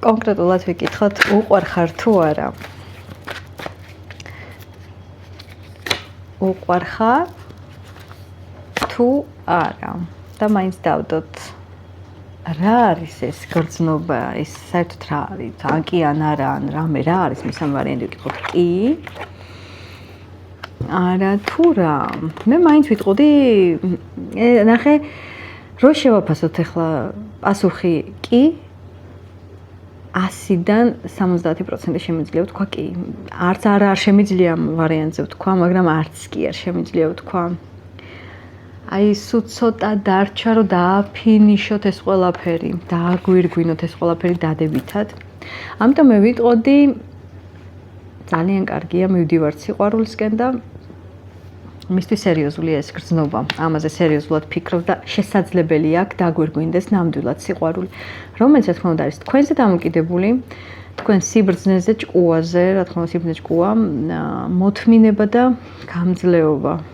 კონკრეტულად ვიკითხოთ, უყვარხარ თუ არა. უყვარხარ თუ არა. და მაინც დავდოთ რა არის ეს გრძნობა, ეს საერთოდ რა არის? ან კი ან არა, ან რამე რა არის? მესამე ვარიანტი ვიკითხოთ კი. არა თუ რა. მე მაინც ვიტყოდი, ნახე, რო შევაფასოთ ახლა პასუხი კი 100-დან 70% შემიძლია ვთქვა კი. არც არა არ შემიძლია ვარიანტზე ვთქვა, მაგრამ არც კი არ შემიძლია ვთქვა. აი სულ ცოტა დარჩა რომ დააფინიშოთ ეს ყველაფერი, დააგვირგვინოთ ეს ყველაფერი დადებითად. ამიტომ მე ვიტყოდი ძალიან კარგია, მივდივართ სიყვარულისკენ და მისთვის სერიოზულია ეს გრძნობა. ამაზე სერიოზულად ფიქრობ და შესაძლებელია აქ დაგვირგვინდეს ნამდვილად სიყვარული, რომელიც რა თქმა უნდა არის თქვენზე დამოკიდებული, თქვენ სიბრძნეზე, ჭკუაზე, რა თქმა უნდა სიბრძნე ჭკუა, მოთმინება და გამძლეობა.